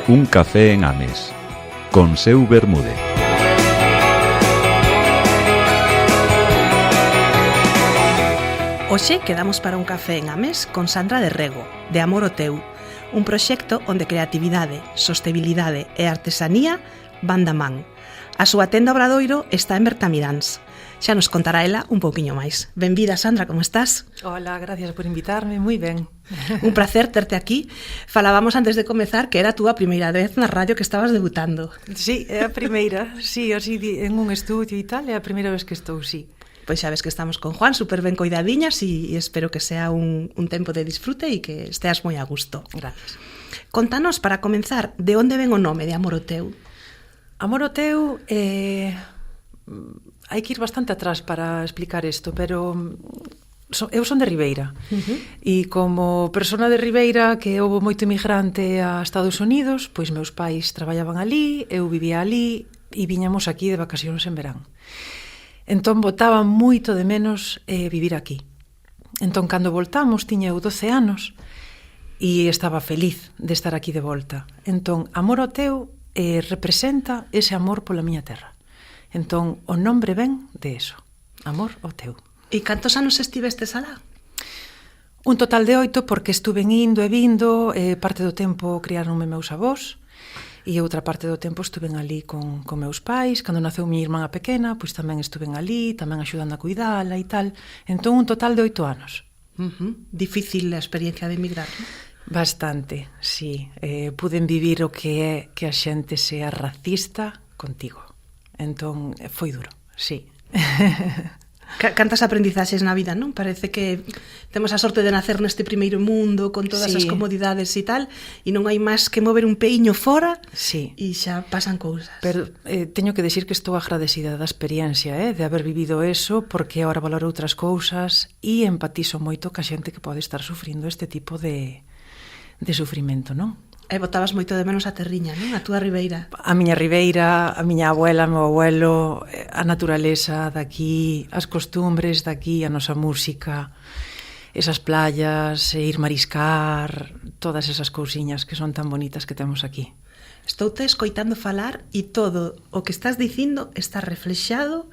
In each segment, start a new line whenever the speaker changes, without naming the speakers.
Un café en Ames, con Seu Bermúdez.
Hoxe quedamos para un café en Ames con Sandra de Rego, de Amor o Teu, un proxecto onde creatividade, sostenibilidade e artesanía van da man. A súa tenda Obradoiro está en Bertamiráns. Xa nos contará ela un pouquiño máis. Benvida, Sandra, como estás?
Hola, gracias por invitarme, moi ben.
Un placer terte aquí. Falábamos antes de comezar que era a túa primeira vez na radio que estabas debutando.
Sí, é a primeira, sí, así en un estudio e tal, é a primeira vez que estou, sí.
Pois xa ves que estamos con Juan, super ben coidadiñas e espero que sea un tempo de disfrute e que esteas moi a gusto.
Gracias.
Contanos, para comenzar, de onde ven o nome de Amor o Teu?
Amor o Teu, hai que ir bastante atrás para explicar isto, pero eu son de Ribeira. E como persona de Ribeira que houve moito emigrante a Estados Unidos, pois meus pais traballaban ali, eu vivía ali e viñamos aquí de vacacións en verán. Entón botaba moito de menos vivir aquí. Entón cando voltamos tiña eu 12 anos e estaba feliz de estar aquí de volta. Entón Amor o Teu representa ese amor pola miña terra. Entón, o nombre ven de eso, Amor o Teu.
E cantos anos estivestes alá?
Un total de 8, porque estuve indo e vindo, parte do tempo criáronme meus avós, e outra parte do tempo estuve ali con meus pais. Cando naceu miña irmã pequena, pois tamén estuve ali, tamén axudando a cuidala e tal. Entón, un total de 8 anos.
Difícil a experiencia de emigrar, non?
Bastante, sí. Puden vivir o que é que a xente sea racista contigo. Entón, foi duro, sí.
Cantas aprendizaxes na vida, non? Parece que temos a sorte de nacer neste primeiro mundo con todas as comodidades e tal, e non hai máis que mover un peiño fora e xa pasan cousas.
Pero teño que decir que estou agradecida da experiencia, de haber vivido eso, porque agora valoro outras cousas e empatizo moito ca xente que pode estar sufrindo este tipo de sufrimento, non?
E botabas moito de menos a terriña, non? A túa Ribeira.
A miña Ribeira, a miña abuela, meu abuelo, a naturaleza daqui, as costumbres daqui, a nosa música, esas playas, ir mariscar, todas esas cousiñas que son tan bonitas que temos aquí.
Estoute escoitando falar e todo o que estás dicindo está reflexado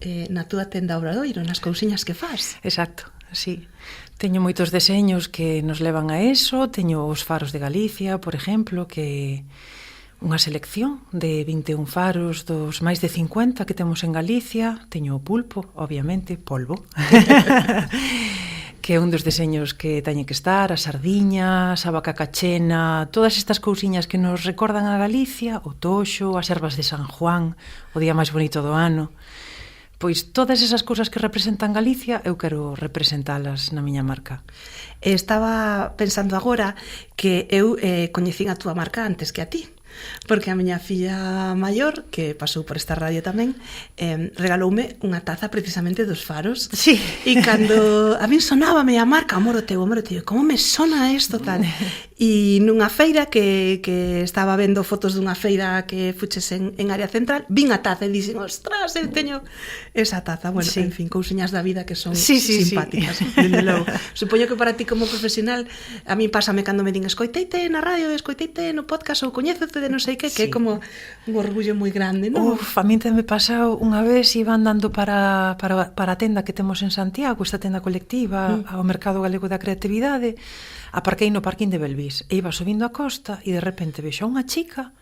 na túa tenda Obradoiro, nas cousiñas que fas.
Exacto, sí. Teño moitos deseños que nos levan a eso. Teño os faros de Galicia, por exemplo, que unha selección de 21 faros dos máis de 50 que temos en Galicia. Teño o pulpo, obviamente, polvo, que é un dos deseños que teñen que estar, as sardiñas, a vaca cachena, todas estas cousiñas que nos recordan a Galicia, o toxo, as ervas de San Juan, o día máis bonito do ano. Pois todas esas cousas que representan Galicia eu quero representalas na miña marca.
Estaba pensando agora que eu coñecín a túa marca antes que a ti, porque a miña filla maior, que pasou por esta radio tamén, regaloume unha taza precisamente dos faros.
Sí.
E cando a min sonábame a marca Amor o Teu, como me sona isto tal? E nunha feira que estaba vendo fotos dunha feira que fuches en área central, vin a taza e dixen, ostras, eu teño esa taza. Bueno, en fin, cousiñas da vida que son simpáticas. Dende logo. Supoño que para ti como profesional, a mí pásame cando me din escoiteite na radio, escoiteite no podcast ou coñécete de non sei que é como un orgullo moi grande, non?
A min me pasou unha vez, iba andando para a tenda que temos en Santiago, esta tenda colectiva, ao Mercado Galego da Creatividade, aparquei no parking de Belvís e iba subindo a costa e de repente vexo a unha chica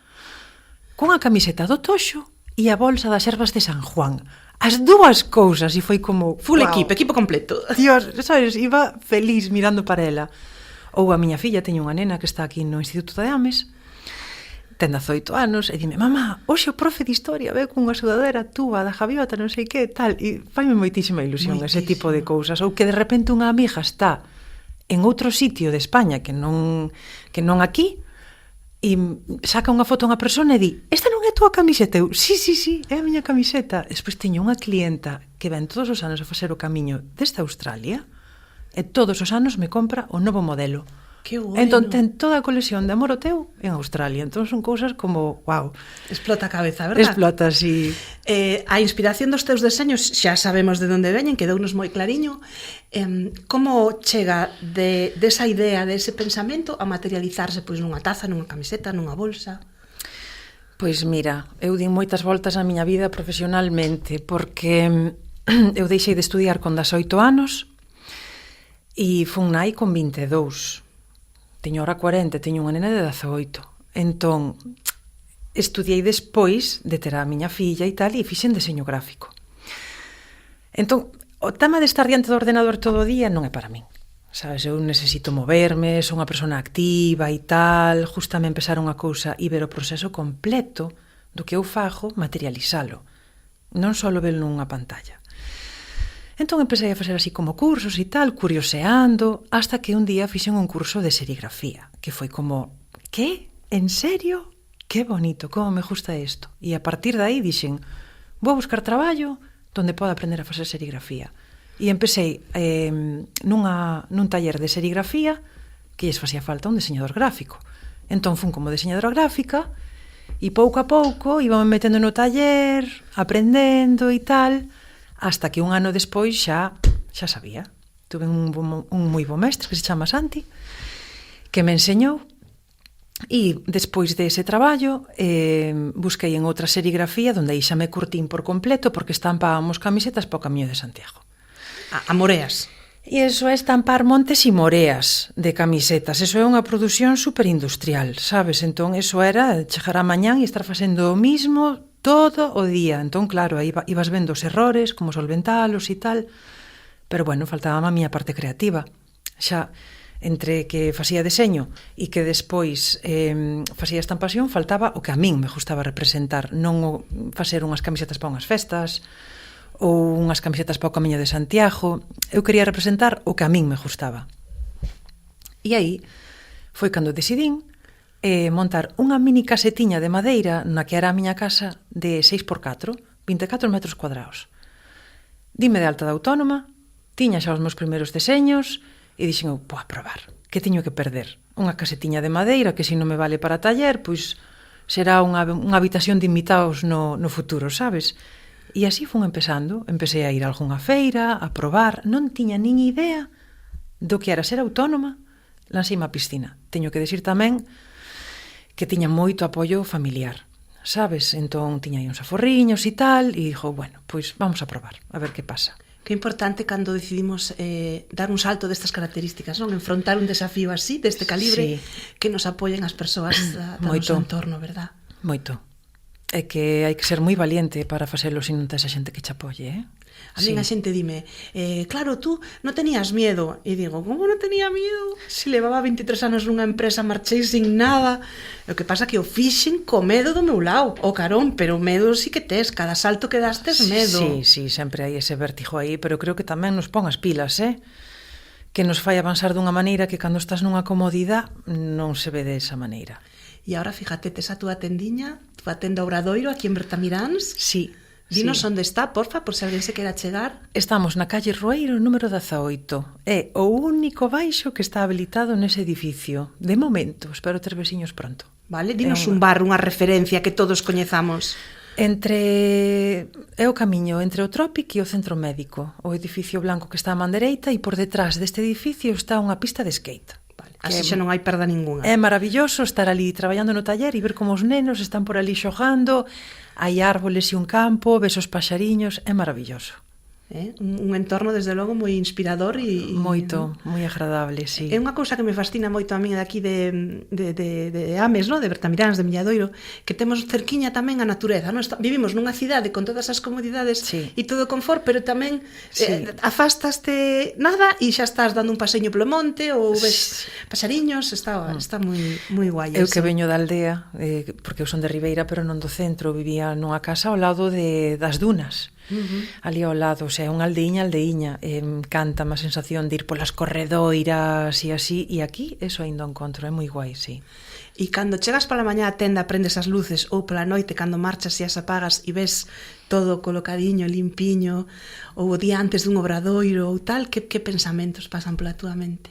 cunha camiseta do toxo e a bolsa das ervas de San Juan. As dúas cousas, e foi como
full equipo completo.
Dios, sabes, iba feliz mirando para ela. Ou a miña filla, teño unha nena que está aquí no Instituto de Ames, ten 18 anos, e dime, mamá, hoxe o profe de historia ve cunha sudadera túa da Javiota, non sei que, tal, e faime moitísima ilusión ese tipo de cousas. Ou que de repente unha amiga está en outro sitio de España que non aquí, e saca unha foto a unha persona e di, esta non é a túa camiseta? Eu, sí, é a miña camiseta. Despois teño unha clienta que ven todos os anos a facer o camiño desde Australia e todos os anos me compra o novo modelo.
Que bueno.
Entón, ten toda a colección de Amor o teu en Australia. Entón, son cousas como, wow.
Explota a cabeza, verdad?
Explota, sí.
A inspiración dos teus deseños xa sabemos de onde veñen, quedounos moi clariño. Como chega desa idea, dese pensamento, a materializarse pois nunha taza, nunha camiseta, nunha bolsa?
Pois mira, eu din moitas voltas na miña vida profesionalmente, porque eu deixei de estudiar con 18 anos e fun nai con 22. Teño ahora 40, teño unha nena de 18. Entón, estudiei despois de ter a miña filla e tal, e fixen deseño gráfico. Entón, o tema de estar diante do ordenador todo o día non é para min. Sabes, eu necesito moverme, sou unha persona activa e tal, justame empezar unha cousa e ver o proceso completo do que eu fago, materializalo. Non só velo nunha pantalla. Entón empecé a facer así como cursos e tal, curioseando, hasta que un día fixen un curso de serigrafía, que foi como, que? En serio? Que bonito, como me gusta isto. E a partir de aí dixen, vou buscar traballo donde poda aprender a facer serigrafía. E empecé nun taller de serigrafía que lles facía falta un diseñador gráfico. Entón fun como diseñadora gráfica e pouco a pouco íbame metendo no taller, aprendendo e tal, hasta que un ano despois xa sabía. Tuve un moi bo mestre que se chama Santi, que me enseñou, e despois dese traballo busquei en outra serigrafía donde aí xa me curtín por completo porque estampábamos camisetas para o Camiño de Santiago.
A moreas.
E iso é estampar montes e moreas de camisetas. Eso é unha produción superindustrial, sabes? Entón, eso era chegar a mañán e estar facendo o mismo todo o día. Entón, claro, aí ibas vendo os errores, como solventalos e tal. Pero, bueno, faltaba a miña parte creativa. Xa, entre que facía deseño e que despois facía estampación, faltaba o que a min me gustaba representar. Non facer unhas camisetas para unhas festas ou unhas camisetas para o Camiño de Santiago. Eu quería representar o que a min me gustaba. E aí foi cando decidín montar unha mini casetiña de madeira na que era a miña casa de 6x4, 24 metros cuadrados. Dime de alta de autónoma, tiña xa os meus primeiros deseños e dixen, a probar, que teño que perder? Unha casetiña de madeira que se non me vale para taller, pois será unha habitación de invitados no futuro, sabes? E así fun empezando, empecé a ir a algunha feira, a probar, non tiña nin idea do que era ser autónoma, lancei-me a piscina. Teño que decir tamén que tiña moito apoio familiar, sabes? Entón tiña aí uns aforriños e tal, e dixo, bueno, pois vamos a probar, a ver que pasa.
Que importante cando decidimos dar un salto destas características, non? Enfrontar un desafío así, deste calibre, sí, que nos apoyen as persoas do noso entorno, verdad? Moito.
É que hai que ser moi valiente para facelo se non tes a xente que che apoie, eh?
A mí a xente dime, claro, tú non tenías miedo. E digo, como non tenía miedo? Se levaba 23 anos nunha empresa, marchei sin nada. O que pasa que o fixen co medo do meu lado, o carón, pero o medo sí que tes, cada salto que das tes medo.
Sí, sempre hai ese vértigo aí, pero creo que tamén nos pon as pilas, que nos fai avanzar dunha maneira que cando estás nunha comodidade non se ve desa maneira.
E agora, fíjate, tes a túa tendiña, túa tenda Obradoiro, aquí en Bertamiráns.
Sí.
Dinos onde está, porfa, por se alguén se quera chegar.
Estamos na calle Rueiro, número 18. É o único baixo que está habilitado nese edificio. De momento, espero ter veciños pronto.
Vale, dinos un bar, unha referencia que todos coñezamos.
É o camiño entre o Tropic e o Centro Médico. O edificio blanco que está á man dereita e por detrás deste edificio está unha pista de skate.
Así xa non hai perda ninguna.
É maravilloso estar ali traballando no taller e ver como os nenos están por ali xogando, hai árboles e un campo, ves os paxariños, é maravilloso.
Un entorno, desde logo, moi inspirador e
moito, moi agradable, sí.
É unha cousa que me fascina moito a mí daqui de Ames, no? De Bertamiráns, de Milladoiro, que temos cerquiña tamén a natureza, no? Vivimos nunha cidade con todas as comodidades e todo o confort, pero tamén afastaste nada e xa estás dando un paseño polo monte ou ves pasariños, está moi guai.
Eu que veño da aldea, porque eu son de Ribeira, pero non do centro, vivía nunha casa ao lado das dunas. Ali ao lado, é unha aldeiña, encanta a sensación de ir polas corredoiras e así, e aquí eso ainda encontro, é moi guai, sí.
E cando chegas pola mañá a tenda, prendes as luces, ou pola noite cando marchas e as apagas e ves todo colocadiño, limpiño, ou o día antes dun obradoiro ou tal, que pensamentos pasan pola túa mente?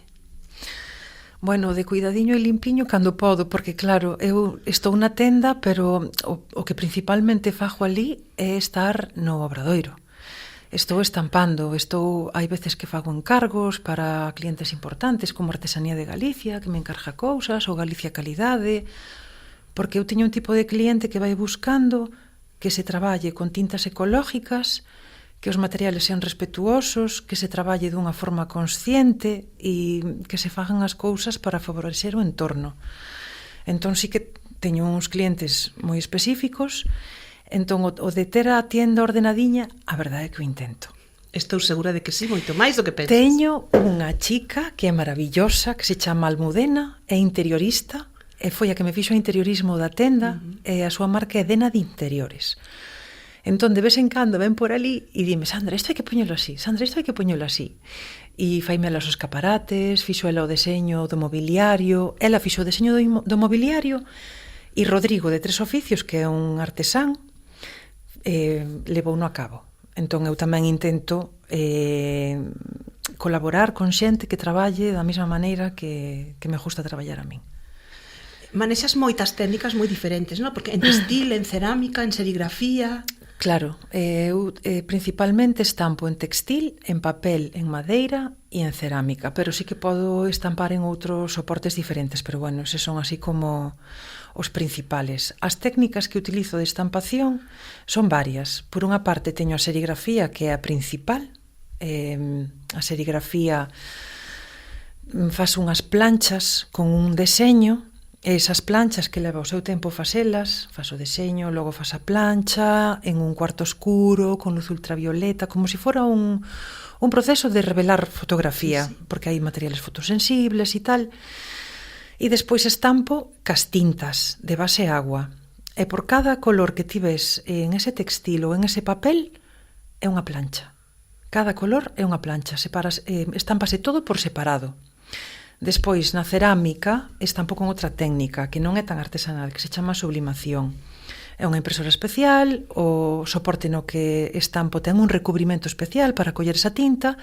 Bueno, de cuidadiño e limpiño cando podo, porque claro, eu estou na tenda, pero o que principalmente fago ali é estar no obradoiro. Estou estampando, hai veces que fago encargos para clientes importantes como Artesanía de Galicia, que me encarga cousas, ou Galicia Calidade, porque eu teño un tipo de cliente que vai buscando que se traballe con tintas ecológicas, que os materiales sean respetuosos, que se traballe dunha forma consciente e que se fagan as cousas para favorecer o entorno. Entón sí que teño uns clientes moi específicos. Entón, o de ter a tienda ordenadiña, a verdade é que o intento.
Estou segura de que sí, moito máis do que pensas.
Teño unha chica que é maravillosa, que se chama Almudena, é interiorista, e foi a que me fixo o interiorismo da tenda, e a súa marca é Dena de Interiores. Entón, de vez en cando ven por ali e dime, Sandra, isto hai que poñelo así, Sandra, isto hai que poñelo así. E faime ela os escaparates, fixo ela o deseño do mobiliario, ela fixo o deseño do mobiliario, e Rodrigo, de Tres Oficios, que é un artesán, levouno a cabo. Entón eu tamén intento colaborar con xente que traballe da mesma maneira que me gusta traballar a min.
Manexas moitas técnicas moi diferentes, non? Porque en textil, en cerámica, en serigrafía...
Claro, eu principalmente estampo en textil, en papel, en madeira e en cerámica, pero sí que podo estampar en outros soportes diferentes, pero bueno, eses son así como os principales. As técnicas que utilizo de estampación son varias. Por unha parte teño a serigrafía, que é a principal. A serigrafía faz unhas planchas con un deseño. Esas planchas que leva o seu tempo facelas, faz o deseño, logo faz a plancha en un cuarto oscuro, con luz ultravioleta, como se fora un proceso de revelar fotografía, sí. Porque hai materiales fotosensibles e tal. E despois estampo cas tintas de base agua. E por cada color que ti ves en ese textil ou en ese papel, é unha plancha. Cada color é unha plancha, estámpase todo por separado. Despois, na cerámica, estampo con outra técnica, que non é tan artesanal, que se chama sublimación. É unha impresora especial, o soporte no que estampo ten un recubrimento especial para coller esa tinta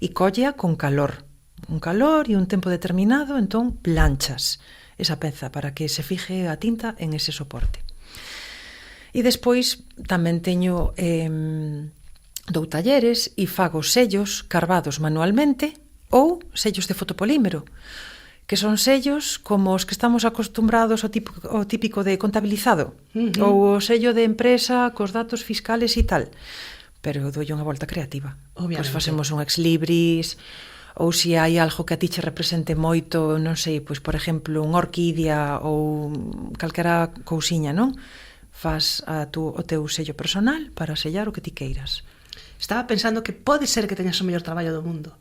e colla con calor. Un calor e un tempo determinado, entón planchas esa peza para que se fije a tinta en ese soporte. E despois tamén teño dou talleres e fago sellos carvados manualmente ou sellos de fotopolímero, que son sellos como os que estamos acostumbrados ao típico de contabilizado, ou o sello de empresa cos datos fiscales e tal. Pero eu doulle unha volta creativa. Pois facemos un ex libris, ou se hai algo que a ti che represente moito, non sei, pois por exemplo, unha orquídea ou calquera cousiña, non? Faz o teu sello personal para sellar o que ti queiras.
Estaba pensando que pode ser que teñas o mellor traballo do mundo.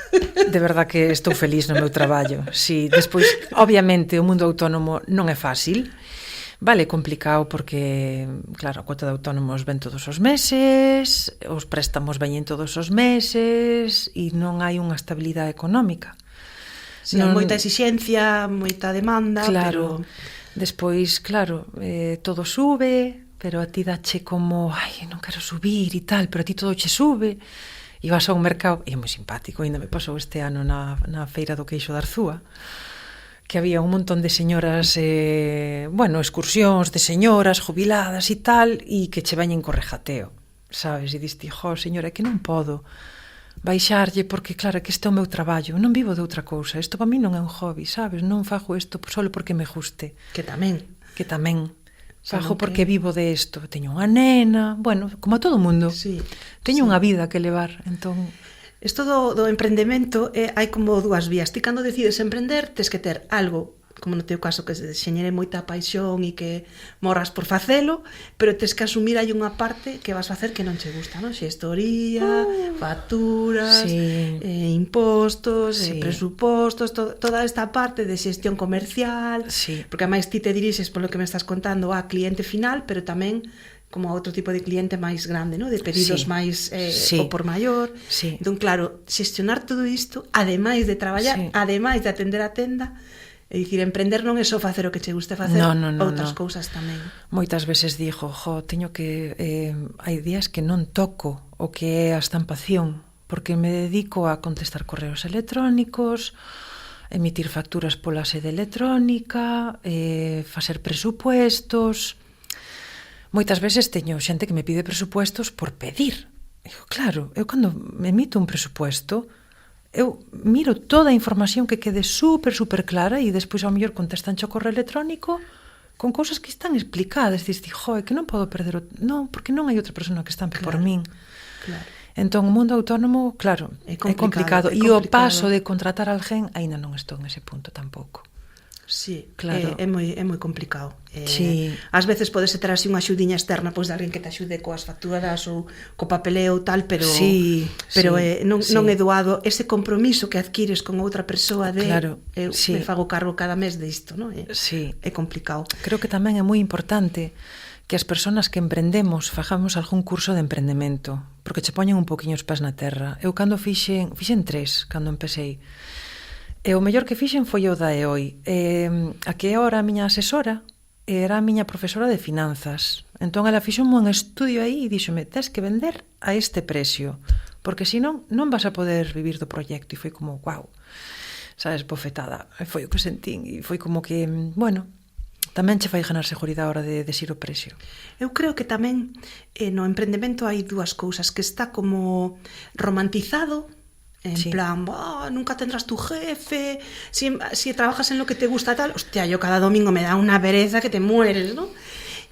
De verdad que estou feliz no meu traballo. Si, despois, obviamente, o mundo autónomo non é fácil. Vale, complicado porque, claro, a cuota de autónomos ven todos os meses, os préstamos veñen todos os meses e non hai unha estabilidade económica.
Sí, non... moita exixencia, moita demanda,
claro,
pero...
Despois, claro, todo sube, pero a ti dache como, ai, non quero subir e tal, pero a ti todo che sube. E vas a un mercado, e é moi simpático, ainda me pasou este ano na feira do Queixo da Arzúa, que había un montón de señoras, excursións de señoras jubiladas e tal, e que che veñen co rejateo, sabes? E diste, señora, é que non podo baixarlle, porque claro, que este é o meu traballo, non vivo de outra cousa, isto para mí non é un hobby, sabes? Non fago isto só porque me guste.
Que tamén.
Fago porque vivo de isto, teño unha nena, bueno, como a todo mundo.
Sí,
teño unha vida que levar, entón...
Isto do emprendemento hai como dúas vías. Ti cando decides emprender, tes que ter algo, como no teu caso, que se xenere moita paixón e que morras por facelo, pero tes que asumir hai unha parte que vas facer que non che gusta, non? Xestoría, facturas, impostos, presupostos, toda esta parte de xestión comercial, porque ademais ti te dirixes, polo que me estás contando, a cliente final, pero tamén como a outro tipo de cliente máis grande, ¿no? De pedidos máis ou por maior. Entón, claro, xestionar todo isto, ademais de traballar, ademais de atender a tenda, é dicir, emprender non é só facer o que che guste facer, outras cousas tamén.
Moitas veces digo, teño que... hai días que non toco o que é a estampación, porque me dedico a contestar correos electrónicos, emitir facturas pola sede electrónica, facer presupuestos. Moitas veces teño xente que me pide presupuestos por pedir. Digo, claro, eu cando me emito un presupuesto, eu miro toda a información que quede super clara e despois ao mellor contestan o correo electrónico con cousas que están explicadas. Dices, joe, que non podo perder non, porque non hai outra persona que estampe por min.
Claro.
Entón, o mundo autónomo, claro, é complicado. E o paso de contratar a alguén, aínda non estou en ese punto tampouco.
Sí,
claro.
É moi complicado.
Sí.
Ás veces podes ter así unha axudiña externa, pois de alguén que te axude coas facturas ou co papeleo ou tal, pero non é doado ese compromiso que adquires con outra persoa de me fago cargo cada mes disto, non? É complicado.
Creo que tamén é moi importante que as persoas que emprendemos fagamos algún curso de emprendemento, porque che poñen un poquinho os pés na terra. Eu cando fixen 3 cando empecéi. E o mellor que fixen foi o da EOI. A que ahora a miña asesora era a miña profesora de finanzas. Entón, ela fixo un buen estudio aí e díxome, tes que vender a este precio, porque senón non vas a poder vivir do proxecto. E foi como, wow, sabes, bofetada. E foi o que sentín. E foi como que, bueno, tamén che fai ganar seguridade a hora de desir o precio.
Eu creo que tamén no emprendemento hai dúas cousas, que está como romantizado, en plan, nunca tendrás tu jefe, si trabajas en lo que te gusta tal, hostia, yo cada domingo me da una pereza que te mueres, ¿no?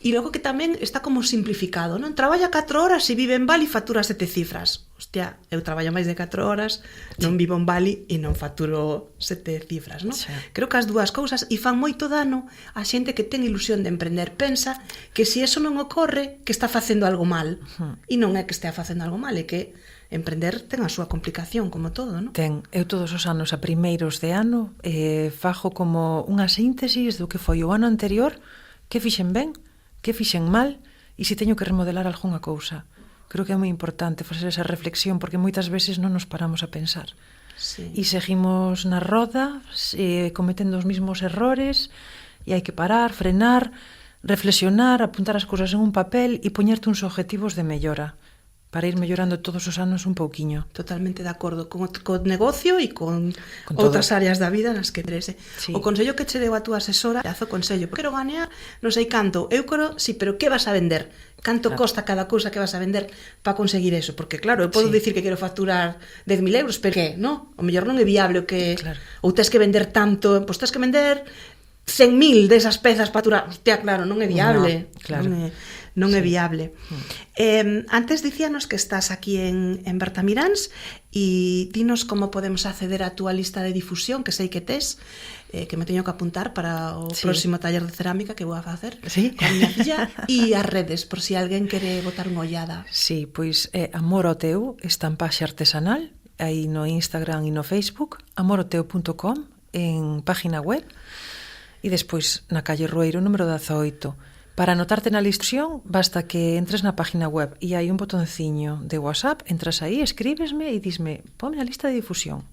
E logo que tamén está como simplificado, non? Traballa 4 horas e vive en Bali e factura 7 cifras. Hostia, eu traballo máis de 4 horas, non vivo en Bali e non facturo 7 cifras, non? Sí. Creo que as dúas cousas e fan moito dano a xente que ten ilusión de emprender. Pensa que se eso non ocorre, que está facendo algo mal. E non é que estea facendo algo mal, é que emprender ten a súa complicación, como todo, non?
Ten. Eu todos os anos, a primeiros de ano, fajo como unha síntesis do que foi o ano anterior, que fixen ben, que fixen mal, e se teño que remodelar algunha cousa. Creo que é moi importante facer esa reflexión, porque moitas veces non nos paramos a pensar. Sí. E seguimos na roda, cometendo os mismos errores, e hai que parar, frenar, reflexionar, apuntar as cousas en un papel e poñerte uns objetivos de mellora, para ir mellorando todos os anos un pouquiño.
Totalmente de acordo con negocio e con outras áreas da vida nas que interese. Sí. O consello que che deu a túa asesora, o consello, quero ganear, non sei canto, eu quero, sí, pero que vas a vender? Canto costa cada cousa que vas a vender para conseguir eso? Porque claro, eu podo dicir que quero facturar 10.000 euros, pero que, non? O mellor non é viable o que... Claro. Ou tes que vender tanto, pois tes que vender 100.000 desas pezas para facturar. Hostia, claro, non é viable.
No, claro.
Non é viable. Antes dicíanos que estás aquí en Bertamiráns e dinos como podemos acceder a túa lista de difusión, que sei que tes, que me teño que apuntar para o próximo taller de cerámica que vou a facer con a miña filla, e as redes, por si alguén quere botar unha ollada.
Sí, pois Amor ao Teu, estampaxe artesanal, aí no Instagram e no Facebook, amoroteu.com, en página web, e despois na calle Rueiro, número 18. Para anotarte na listación, basta que entres na página web e hai un botonciño de WhatsApp, entras aí, escríbesme e disme, ponme a lista de difusión.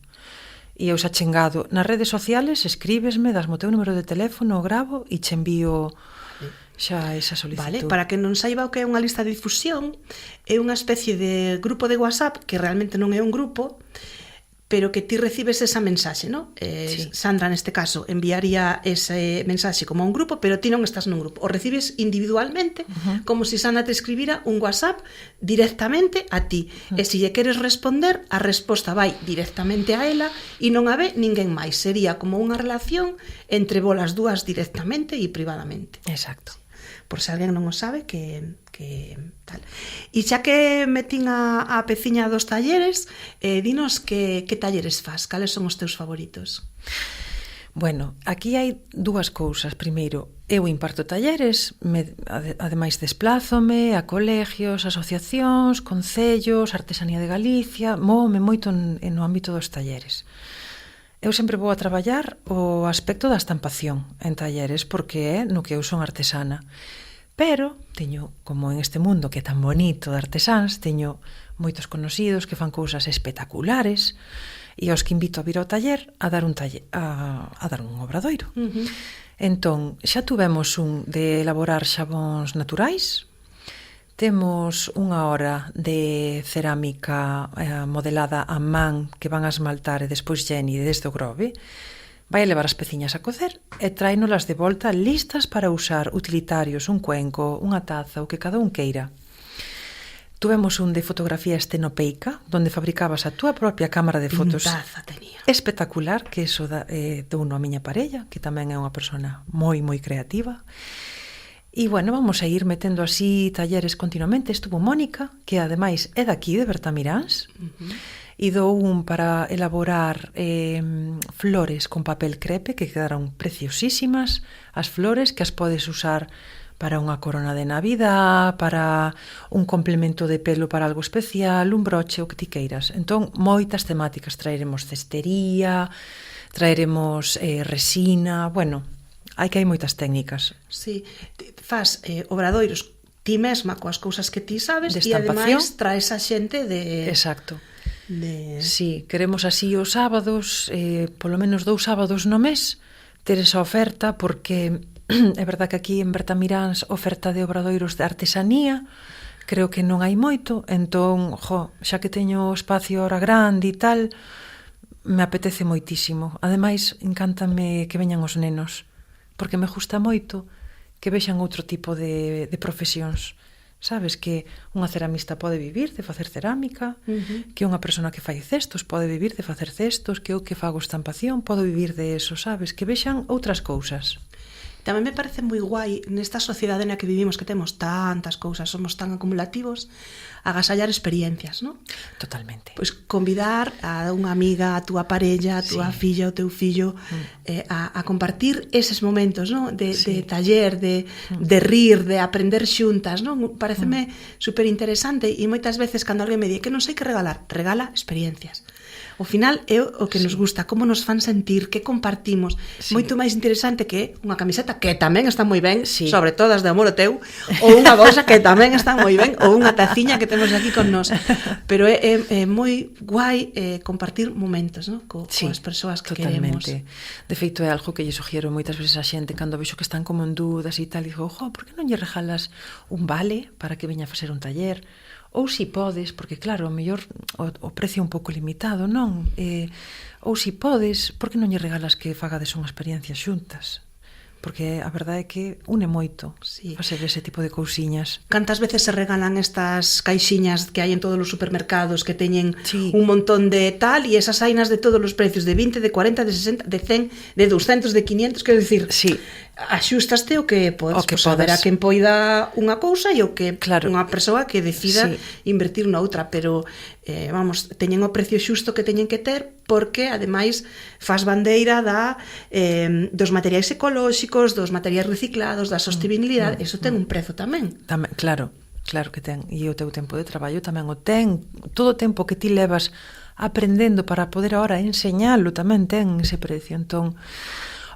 E eu xa chengado nas redes sociales, escríbesme, dasme o teu número de teléfono, gravo e che envío xa esa solicitud.
Vale, para que non saiba o que é unha lista de difusión, é unha especie de grupo de WhatsApp, que realmente non é un grupo, pero que ti recibes esa mensaxe, ¿no? Sí. Sandra, neste caso, enviaría ese mensaxe como a un grupo, pero ti non estás nun grupo. O recibes individualmente, como se Sandra te escribira un WhatsApp directamente a ti. E se lle queres responder, a resposta vai directamente a ela e non a ve ninguén máis. Sería como unha relación entre vos as dúas directamente e privadamente.
Exacto.
Por se alguén non o sabe, que tal. E xa que metín a peciña dos talleres, dinos que talleres fas, cales son os teus favoritos?
Bueno, aquí hai dúas cousas. Primeiro, eu imparto talleres, ademais desplázome a colegios, asociacións, concellos, Artesanía de Galicia, móvome moito no ámbito dos talleres. Eu sempre vou a traballar o aspecto da estampación en talleres, porque é no que eu son artesana. Pero teño, como en este mundo que é tan bonito de artesáns, teño moitos conocidos que fan cousas espectaculares e aos que invito a vir ao taller a dar un obradoiro. Entón, xa tuvemos un de elaborar xabóns naturais, temos unha hora de cerámica modelada a man que van a esmaltar e despois Jenny desde o Grove, vai levar as peciñas a cocer e tráenolas de volta listas para usar, utilitarios, un cuenco, unha taza, o que cada un queira. Tuvemos un de fotografía estenopeica, donde fabricabas a túa propia cámara de fotos.
Pintaza tenía.
Espectacular, que eso douno a miña parella, que tamén é unha persona moi, moi creativa. E, bueno, vamos a ir metendo así talleres continuamente. Estuvo Mónica, que ademais é daqui, de Bertamiráns, e dou un para elaborar flores con papel crepe, que quedaron preciosísimas. As flores que as podes usar para unha corona de Navidad, para un complemento de pelo para algo especial, un broche, o que ti queiras. Entón, moitas temáticas. Traeremos cestería, traeremos resina, bueno, hai moitas técnicas.
Sí, faz obradoiros ti mesma coas cousas que ti sabes
De
e
estampación.
ademais traes a xente de...
Exacto.
Sí,
queremos así os sábados, polo menos 2 sábados no mes, ter esa oferta, porque é verdad que aquí en Bertamiráns oferta de obradoiros de artesanía, creo que non hai moito, entón, xa que teño o espacio ahora grande e tal, me apetece moitísimo. Ademais, encántame que veñan os nenos, porque me gusta moito que vexan outro tipo de profesións. Sabes que unha ceramista pode vivir de facer cerámica, que unha persona que fai cestos pode vivir de facer cestos, que eu que fago estampación podo vivir de eso, sabes? Que vexan outras cousas.
Tamén me parece moi guai nesta sociedade na que vivimos, que temos tantas cousas, somos tan acumulativos, agasallar experiencias, non?
Totalmente.
Pois convidar a unha amiga, a túa parella, a túa filla, o teu fillo a compartir eses momentos, non? De taller, de rir, de aprender xuntas, non? Pareceme super interesante e moitas veces cando alguén me di que non sei que regalar, regala experiencias. Ao final é o que nos gusta, como nos fan sentir, que compartimos. Moito máis interesante que unha camiseta que tamén está moi ben, sobre todas de amor ao teu, ou unha bolsa que tamén está moi ben, ou unha taciña que temos aquí con nós. Pero é moi guai compartir momentos, ¿no? Coas persoas que
totalmente.
queremos.
De feito, é algo que lle sugiero moitas veces a xente cando vexo que están como en dúdas e tal, e digo, por que non lle regalas un vale para que veña a facer un taller? Ou si podes, porque claro, o mellor o precio é un pouco limitado, non? Ou si podes, por que non lle regalas que fagades unha experiencia xuntas? Porque a verdade é que une moito facer ese tipo de cousiñas.
Cantas veces se regalan estas caixiñas que hai en todos os supermercados que teñen un montón de tal e esas hainas de todos os precios, de 20, de 40, de 60, de 100, de 200, de 500, quero dicir, axústaste o que podes, pues, haberá quen poida unha cousa e o que unha persoa que decida invertir na outra, pero vamos, teñen o precio xusto que teñen que ter, porque ademais faz bandeira dos materiais ecolóxicos, dos materiais reciclados, da sostenibilidade, eso ten un prezo tamén.
Claro que ten, e o teu tempo de traballo tamén o ten, todo o tempo que ti levas aprendendo para poder ahora enseñalo tamén ten ese precio. Entón,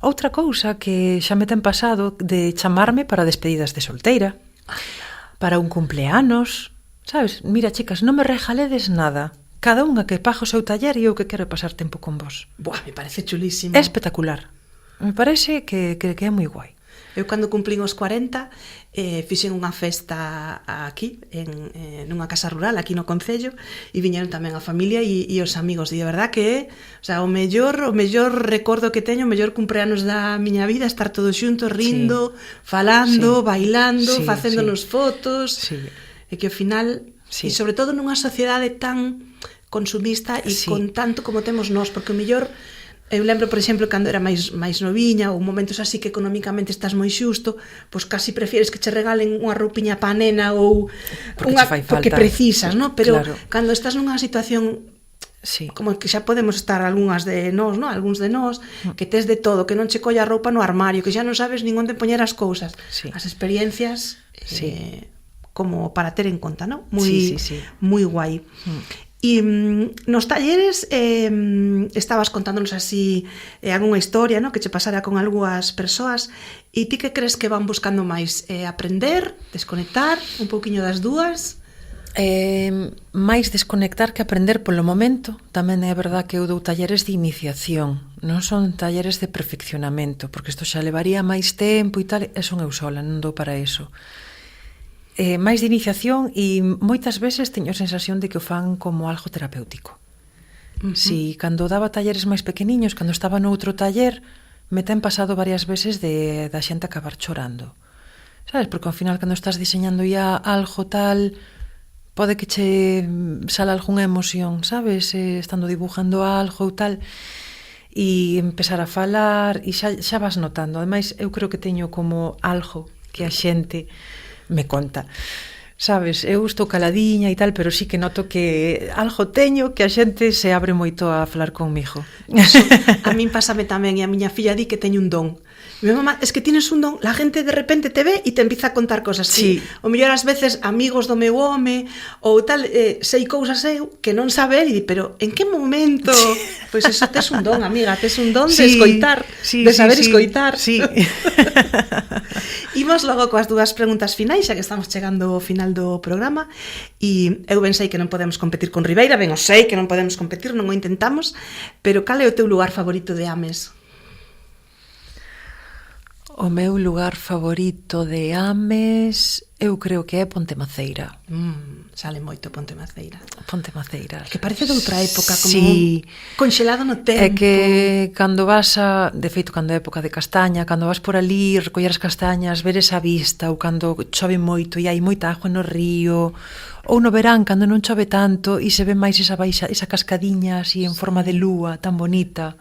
outra cousa que xa me ten pasado de chamarme para despedidas de solteira, para un cumpleanos, sabes? Mira, chicas, non me regaledes nada. Cada unha que paga o seu taller e eu que quero pasar tempo con vos.
Buah, me parece chulísimo.
É espectacular. Me parece que é moi guai.
Eu cando cumplín os 40 fixen unha festa aquí nunha casa rural aquí no concello e viñeron tamén a familia e os amigos e de verdad que o sea, o mellor recordo que teño, o mellor cumpleanos da miña vida, estar todos xuntos rindo, falando, bailando, facéndonos fotos e que ao final e sobre todo nunha sociedade tan consumista e con tanto como temos nós, porque o mellor eu lembro, por exemplo, cando era máis noviña ou momentos así que económicamente estás moi xusto, pois casi prefieres que che regalen unha roupiña pa nena ou porque precisas, ¿no? Pero cando estás nunha situación como que xa podemos estar algunhas de nós, ¿no? Algúns de nós, que tes de todo, que non che colla a roupa no armario, que xa non sabes nin onde poñer as cousas. As experiencias como para ter en conta, ¿no? Moi guai. E nos talleres estabas contándonos así algunha historia, ¿no? Que che pasara con algunhas persoas e ti que crees que van buscando máis? Aprender, desconectar, un pouquiño das dúas?
máis desconectar que aprender polo momento. Tamén é verdad que eu dou talleres de iniciación, non son talleres de perfeccionamento, porque isto xa levaría máis tempo e tal, e son eu sola, non dou para eso. Máis de iniciación, e moitas veces teño a sensación de que o fan como algo terapéutico. Si, cando daba talleres máis pequeniños, cando estaba noutro taller, me ten pasado varias veces da xente acabar chorando. Sabes? Porque ao final, cando estás diseñando ya algo tal, pode que che sala algunha emoción, sabes? Estando dibujando algo ou tal, e empezar a falar, e xa vas notando. Ademais, eu creo que teño como algo que a xente me conta. Sabes, eu estou caladiña e tal, pero sí que noto que algo teño que a xente se abre moito a falar conmigo.
Eso, a min pásame tamén, e a miña filla di que teño un don. Mi mamá, es que tienes un don, la gente de repente te ve e te empieza a contar cosas.
Sí.
O mellor ás veces amigos do meu home ou tal, sei cousas eu que non sabe el, e di, pero en que momento? Pois eso, tes un don, amiga, tes un don de escoitar, de saber escoitar.
Sí.
Imos logo coas dúas preguntas finais, xa que estamos chegando ao final do programa, e eu ben sei que non podemos competir con Ribeira, ben o sei que non podemos competir, non o intentamos, pero cal é o teu lugar favorito de Ames?
O meu lugar favorito de Ames, eu creo que é Ponte Maceira.
Sale moito Ponte Maceira.
Ponte Maceira.
Que parece de outra época, como
sí,
conxelado no tempo.
É que cando vas de feito, cando é época de castaña, cando vas por ali, recoller as castañas, ver esa vista, ou cando chove moito e hai moita agua no río, ou no verán, cando non chove tanto e se ve máis esa cascadiña así en forma de lúa, tan bonita,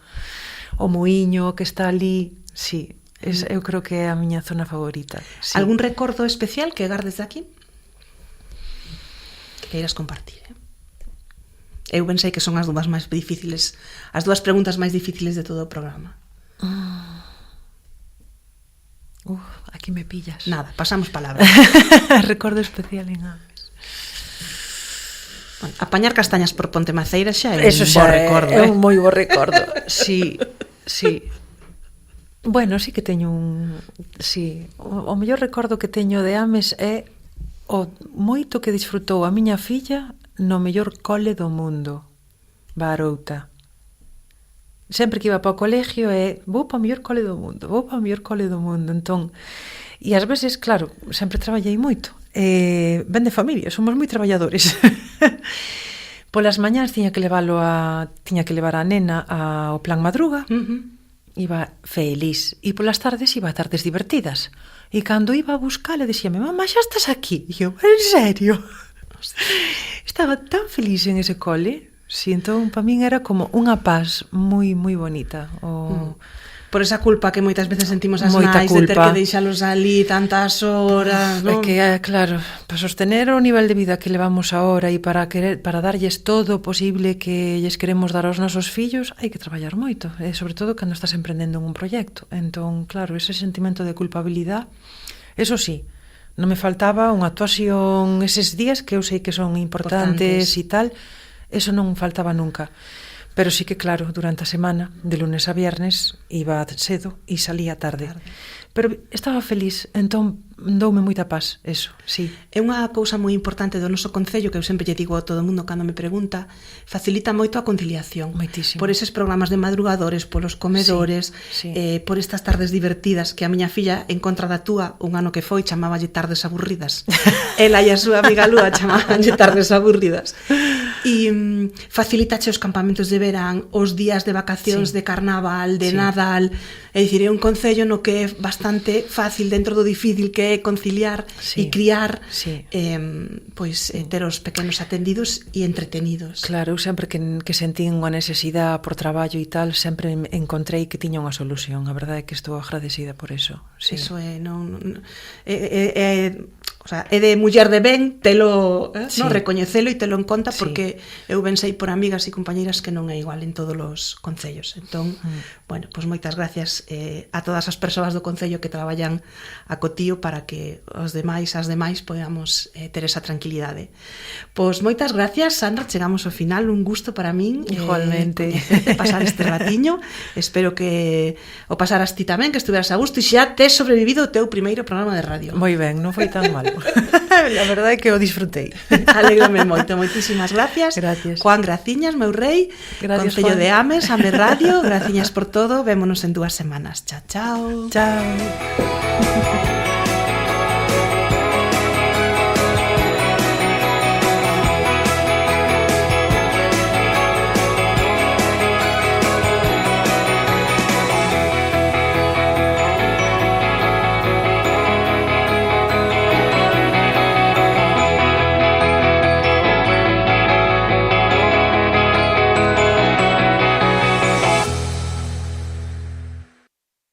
o muiño que está ali, sí. Eu creo que é a miña zona favorita. Sí.
Algún recordo especial que gardes de aquí? Que queiras compartir, Eu pensei que son as dúas máis difíciles, as dúas preguntas máis difíciles de todo o programa.
Aquí me pillas.
Nada, pasamos palabra.
Recordo especial en Ames.
Bueno, apañar castañas por Ponte Maceira xa é
un
bo recordo.
É un moi bo recordo. Sí, sí. Bueno, sí que teño sí, o mellor recordo que teño de Ames é o moito que disfrutou a miña filla no mellor cole do mundo, Barouta. Sempre que iba para o colegio vou para o mellor cole do mundo, vou para o mellor cole do mundo. Entón, e ás veces, claro, sempre traballei moito. Ben de familia, somos moi traballadores. Polas mañás tiña que levar a nena ao plan madruga. Iba feliz, e polas tardes iba a tardes divertidas, e cando iba a buscala dixíame, mamá, xa estás aquí? E eu, en serio? Estaba tan feliz en ese cole. Si, entón, para min era como unha paz moi, moi bonita.
Por esa culpa que moitas veces sentimos as nais de ter que deixalos ali tantas horas, non?
É que, claro, para sostener o nivel de vida que levamos ahora e para darlles todo o posible que lles queremos dar aos nosos fillos, hai que traballar moito, sobre todo cando estás emprendendo un proxecto. Entón, claro, ese sentimento de culpabilidade, eso sí, non me faltaba unha actuación eses días que eu sei que son importantes e tal, eso non faltaba nunca. Pero sí que, claro, durante a semana, de lunes a viernes, iba cedo e salía tarde. Pero estaba feliz, entón doume moita paz, eso, sí.
É unha cousa moi importante do noso concello, que eu sempre lle digo a todo o mundo cando me pregunta, facilita moito a conciliación.
Moitísimo.
Por eses programas de madrugadores, polos comedores,
sí.
Por estas tardes divertidas, que a miña filla, en contra da túa, un ano que foi, chamáballe tardes aburridas. Ela e a súa amiga Lúa chamábanlle tardes aburridas. E facilitache os campamentos de verán, os días de vacacións, de carnaval, de Nadal. É dicir, é un concello no que é bastante fácil dentro do difícil que é conciliar e criar, ter os pequenos atendidos e entretenidos.
Claro, eu sempre que sentín unha necesidade por traballo e tal, sempre encontrei que tiña unha solución. A verdade é que estou agradecida por eso. Sí.
Eso é, o sea, é de muller de ben telo, recoñecelo e telo en conta, porque eu ben sei por amigas e compañeiras que non é igual en todos os concellos. Entón, bueno, pois moitas gracias a todas as persoas do concello que traballan a cotío para que as demais podamos ter esa tranquilidade. Pois moitas gracias, Sandra, chegamos ao final, un gusto para min.
Igualmente.
Pasar este ratiño. Espero que o pasaras ti tamén, que estuveras a gusto e xa tes sobrevivido o teu primeiro programa de radio.
Moi ben, non foi tan mal. A verdade é que o disfrutei.
Alégrome moito, moitísimas gracias.
Gracias.
Juan, graciñas, meu rei.
Gracias,
Concello
Juan.
de Ames, Ames Radio. Graciñas por todo. Vémonos en 2 semanas. Chao, chao.
Chao.